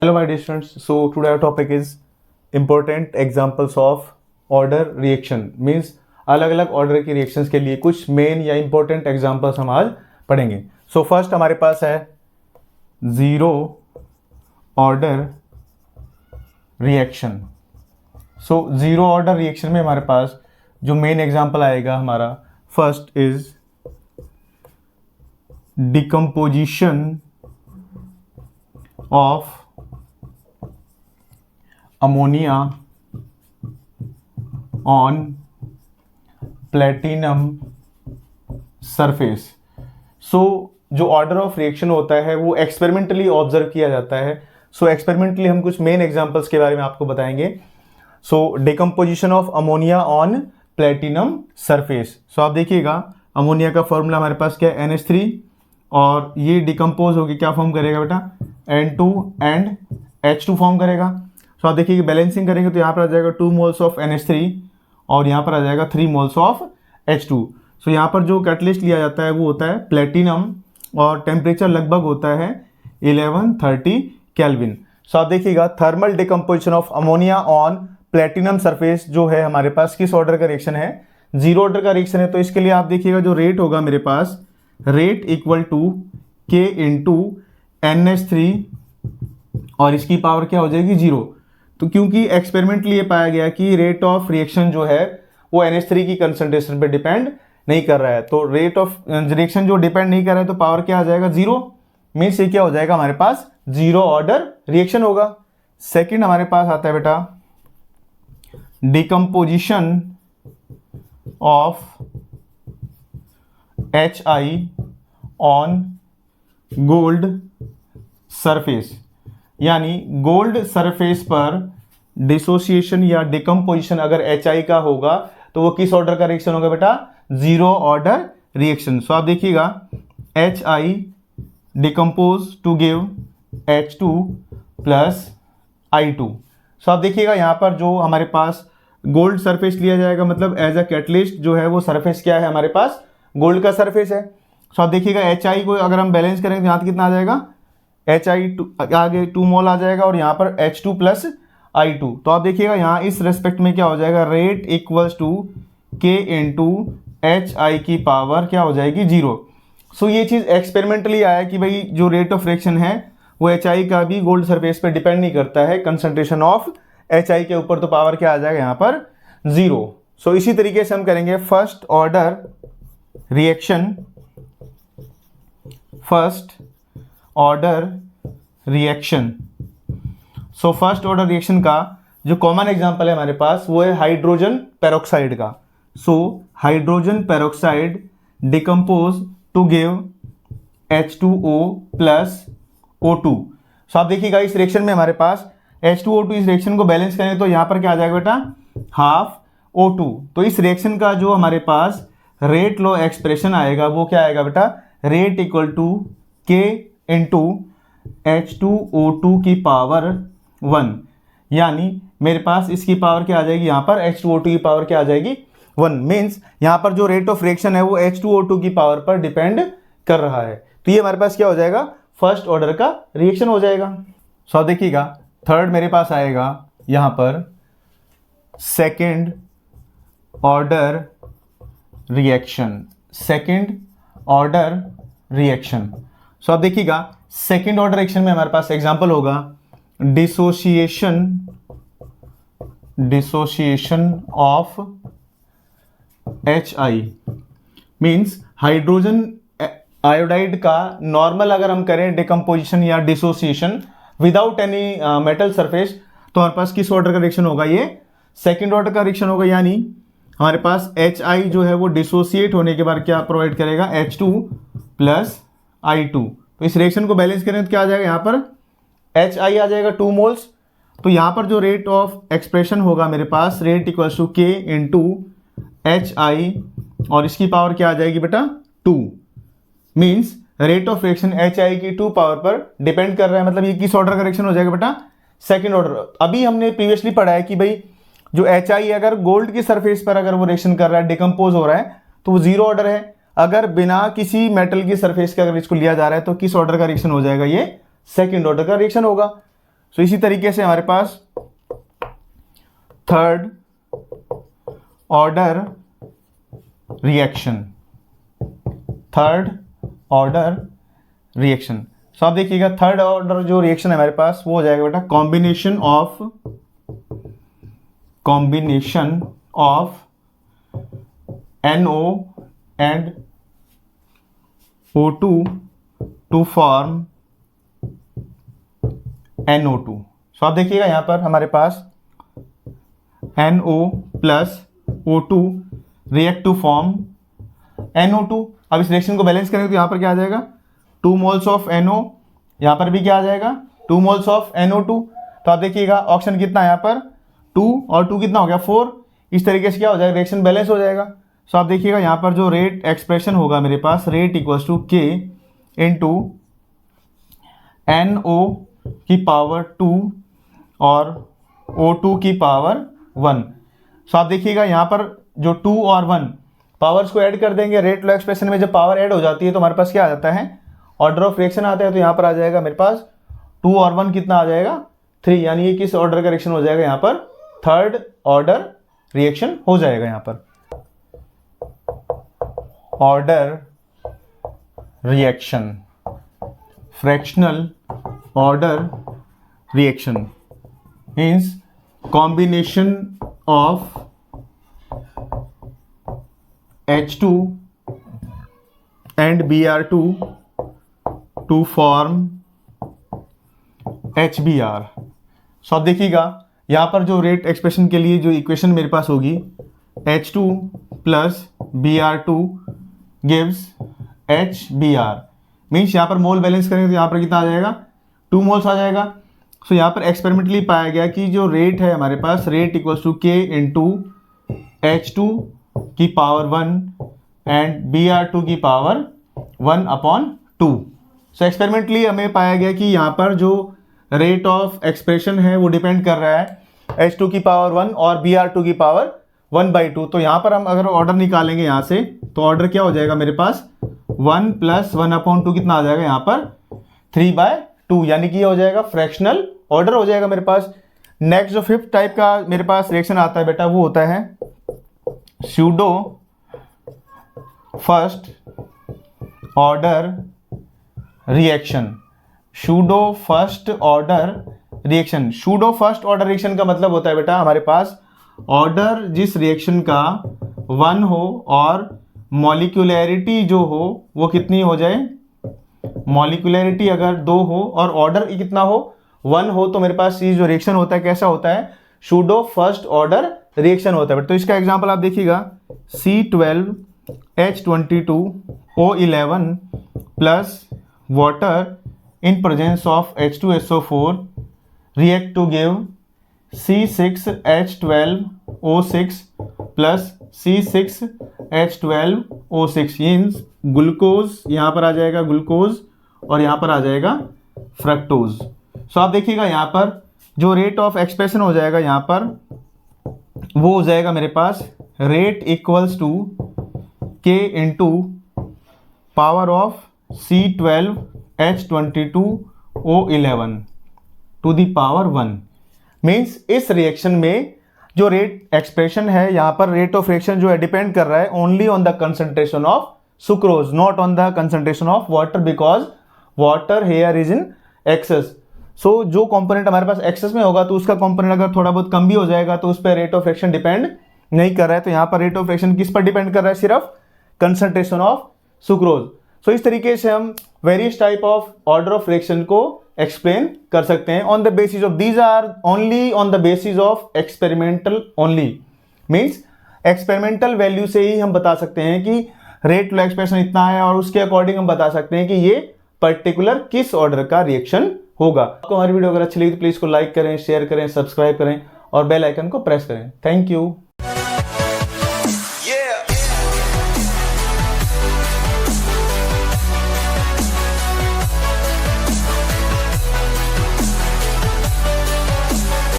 Hello my dear students, so today our topic is important examples of order reaction means अलग अलग order की reactions के लिए कुछ मेन या इंपॉर्टेंट एग्जांपल्स हम आज पढ़ेंगे। सो फर्स्ट हमारे पास है zero order reaction. So zero order reaction में हमारे पास जो मेन एग्जांपल आएगा हमारा first is decomposition of ammonia on platinum surface. So जो ऑर्डर ऑफ रिएक्शन होता है वो एक्सपेरिमेंटली ऑब्जर्व किया जाता है। सो एक्सपेरिमेंटली हम कुछ मेन एग्जांपल्स के बारे में आपको बताएंगे। So decomposition of ammonia on platinum surface. So आप देखिएगा अमोनिया का फॉर्मूला हमारे पास क्या है NH3 और ये डिकम्पोज होकर क्या फॉर्म करेगा बेटा N2 एंड H2 फॉर्म करेगा। सो आप देखिए बैलेंसिंग करेंगे तो यहाँ पर आ जाएगा 2 मोल्स ऑफ NH3 और यहाँ पर आ जाएगा 3 मोल्स ऑफ H2। सो यहाँ पर जो कैटलिस्ट लिया जाता है वो होता है प्लेटिनम और टेम्परेचर लगभग होता है 1130 केल्विन। सो आप देखिएगा thermal decomposition of ammonia on platinum surface जो है हमारे पास किस ऑर्डर का रिएक्शन है, जीरो ऑर्डर का रिएक्शन है। तो इसके लिए आप देखिएगा जो रेट होगा मेरे पास rate equal to K into NH3 और इसकी पावर क्या हो जाएगी 0। तो क्योंकि एक्सपेरिमेंटली ये पाया गया कि रेट ऑफ रिएक्शन जो है वो NH3 की कंसंट्रेशन पे डिपेंड नहीं कर रहा है, तो रेट ऑफ रिएक्शन जो डिपेंड नहीं कर रहा है तो पावर क्या आ जाएगा 0। मीन्स ये क्या हो जाएगा हमारे पास जीरो ऑर्डर रिएक्शन होगा। सेकंड हमारे पास आता है बेटा decomposition of HI on gold surface, यानी गोल्ड सरफेस पर डिसोसिएशन या डिकम्पोजिशन अगर HI का होगा तो वो किस ऑर्डर का रिएक्शन होगा बेटा, जीरो ऑर्डर रिएक्शन। सो आप देखिएगा HI decompose to give H2 plus I2। So आप देखिएगा यहाँ पर जो हमारे पास गोल्ड सरफेस लिया जाएगा, मतलब एज अ कैटलिस्ट जो है वो सरफेस क्या है हमारे पास गोल्ड का सरफेस है। सो आप देखिएगा HI को अगर हम बैलेंस करेंगे तो यहाँ कितना आ जाएगा HI आगे 2 मोल आ जाएगा और यहाँ पर H2 प्लस I2। तो आप देखिएगा यहाँ इस रेस्पेक्ट में क्या हो जाएगा rate equals to K into HI की पावर क्या हो जाएगी 0। सो ये चीज़ एक्सपेरिमेंटली आया कि भाई जो रेट ऑफ रिएक्शन है वो HI का भी गोल्ड सरफेस पे डिपेंड नहीं करता है कंसंट्रेशन ऑफ HI के ऊपर, तो पावर क्या आ जाएगा यहाँ पर 0। सो इसी तरीके से हम करेंगे first order reaction. First order reaction. So first order reaction का जो कॉमन एग्जांपल है हमारे पास वो है हाइड्रोजन पेरोक्साइड का। So hydrogen peroxide decompose to give H2O plus O2। So आप देखिएगा इस रिएक्शन में हमारे पास H2O2 इस रिएक्शन को बैलेंस करें तो यहाँ पर क्या आ जाएगा बेटा हाफ O2। तो इस रिएक्शन का जो हमारे पास रेट लॉ एक्सप्रेशन आएगा वो क्या आएगा बेटा rate equal to K into H2O2 की पावर 1, यानी मेरे पास इसकी पावर क्या आ जाएगी यहाँ पर H2O2 की पावर क्या आ जाएगी 1। मीन्स यहाँ पर जो रेट ऑफ रिएक्शन है वो H2O2 की पावर पर डिपेंड कर रहा है। तो ये हमारे पास क्या हो जाएगा फर्स्ट ऑर्डर का रिएक्शन हो जाएगा। सो आप देखिएगा थर्ड मेरे पास आएगा यहाँ पर second order reaction. Second order reaction. So आप देखिएगा सेकेंड ऑर्डर रिएक्शन में हमारे पास एग्जांपल होगा dissociation of HI। Means hydrogen iodide का नॉर्मल अगर हम करें डिकम्पोजिशन या dissociation without any metal surface तो हमारे पास किस ऑर्डर का रिएक्शन होगा, ये सेकेंड ऑर्डर का रिएक्शन होगा। यानी हमारे पास HI जो है वो डिसोसिएट होने के बाद क्या प्रोवाइड करेगा H2 प्लस I2। तो इस रिएक्शन को बैलेंस करें तो क्या आ जाएगा यहाँ पर HI आ जाएगा 2 मोल्स। तो यहाँ पर जो रेट ऑफ एक्सप्रेशन होगा मेरे पास rate equals to K into HI और इसकी पावर क्या आ जाएगी बेटा 2। Means rate of reaction HI की 2 पावर पर डिपेंड कर रहा है, मतलब ये किस ऑर्डर का रिएक्शन हो जाएगा बेटा सेकेंड ऑर्डर। अभी हमने प्रीवियसली पढ़ा है कि भाई जो HI अगर गोल्ड की सरफेस पर अगर वो रिएक्शन कर रहा है डिकम्पोज हो रहा है तो वो जीरो ऑर्डर है। अगर बिना किसी मेटल की सरफेस के अगर इसको लिया जा रहा है तो किस ऑर्डर का रिएक्शन हो जाएगा, ये सेकंड ऑर्डर का रिएक्शन होगा। सो इसी तरीके से हमारे पास third order reaction, third order reaction. So आप देखिएगा थर्ड ऑर्डर जो रिएक्शन है हमारे पास वो हो जाएगा बेटा combination of NO and O2 to form NO2। So आप देखिएगा यहां पर हमारे पास NO plus O2 react to form NO2। अब इस रिएक्शन को बैलेंस करेंगे तो यहां पर क्या आ जाएगा 2 मोल्स ऑफ NO, यहां पर भी क्या आ जाएगा 2 मोल्स ऑफ NO2। तो आप देखिएगा ऑक्सीजन कितना है यहां पर 2 और 2 कितना हो गया 4। इस तरीके से क्या हो जाएगा रिएक्शन बैलेंस हो जाएगा। सो आप देखिएगा यहां पर जो रेट एक्सप्रेशन होगा मेरे पास rate equals to K into NO की पावर 2 और O2 की पावर 1। सो आप देखिएगा यहाँ पर जो 2 और 1 पावर्स को ऐड कर देंगे। रेट लॉ एक्सप्रेशन में जब पावर ऐड हो जाती है तो हमारे पास क्या आ जाता है ऑर्डर ऑफ रिएक्शन आता है। तो यहाँ पर आ जाएगा मेरे पास 2 और 1 कितना आ जाएगा 3, यानी ये किस ऑर्डर का रिएक्शन हो जाएगा यहाँ पर थर्ड ऑर्डर रिएक्शन हो जाएगा। यहाँ पर order reaction, fractional order reaction means combination of H2 and Br2 to form HBr। So आप देखिएगा यहाँ पर जो रेट एक्सप्रेशन के लिए जो इक्वेशन मेरे पास होगी H2 plus Br2 gives HBr means यहाँ पर मोल बैलेंस करेंगे तो यहाँ पर कितना आ जाएगा 2 मोल्स आ जाएगा। सो यहाँ पर एक्सपेरिमेंटली पाया गया कि जो रेट है हमारे पास rate equals to K into H2 की पावर 1 एंड Br2 की पावर 1/2। सो एक्सपेरिमेंटली हमें पाया गया कि यहाँ पर जो रेट ऑफ एक्सप्रेशन है वो डिपेंड कर रहा है H2 की पावर 1 और Br2 की पावर 1/2। तो यहाँ पर हम अगर ऑर्डर निकालेंगे यहाँ से तो ऑर्डर क्या हो जाएगा मेरे पास 1 + 1/2 कितना आ जाएगा यहाँ पर 3/2, यानी कि ये हो जाएगा फ्रैक्शनल ऑर्डर हो जाएगा मेरे पास। नेक्स्ट जो 5th टाइप का मेरे पास रिएक्शन आता है बेटा वो होता है pseudo first order reaction. Pseudo first order reaction, pseudo first order reaction का मतलब होता है बेटा हमारे पास ऑर्डर जिस रिएक्शन का 1 हो और मॉलिक्यूलैरिटी जो हो वो कितनी हो जाए, मॉलिक्यूलैरिटी अगर 2 हो और ऑर्डर कितना हो 1 हो तो मेरे पास ये जो रिएक्शन होता है कैसा होता है सूडो फर्स्ट ऑर्डर रिएक्शन होता है। तो इसका एग्जांपल आप देखिएगा C12H22O11 plus water in presence of H2SO4 react to give C6H12O6 plus C6H12O6 means glucose यहाँ पर आ जाएगा ग्लूकोज और यहाँ पर आ जाएगा फ्रक्टोज। सो आप देखिएगा यहाँ पर जो रेट ऑफ एक्सप्रेशन हो जाएगा यहाँ पर वो हो जाएगा मेरे पास rate equals to K into power of C12H22O11 to the power 1। मीन्स इस रिएक्शन में जो रेट एक्सप्रेशन है यहाँ पर रेट ऑफ रिएक्शन जो है डिपेंड कर रहा है only on the concentration of sucrose, not on the concentration of water, because water here is in excess. So जो कंपोनेंट हमारे पास एक्सेस में होगा तो उसका कंपोनेंट अगर थोड़ा बहुत कम भी हो जाएगा तो उस पर रेट ऑफ रिएक्शन डिपेंड नहीं कर रहा है। तो यहाँ पर रेट ऑफ रिएक्शन किस पर डिपेंड कर रहा है, सिर्फ कंसंट्रेशन ऑफ सुक्रोज। सो इस तरीके से हम various type of order of reaction को एक्सप्लेन कर सकते हैं on the basis of these are only on the basis of experimental only. Means experimental value से ही हम बता सकते हैं कि रेट लॉ एक्सप्रेशन इतना है और उसके अकॉर्डिंग हम बता सकते हैं कि ये पर्टिकुलर किस ऑर्डर का रिएक्शन होगा। आपको हमारी वीडियो अगर अच्छी लगी तो प्लीज को लाइक करें, शेयर करें, सब्सक्राइब करें और बेल आइकन को प्रेस करें। Thank you.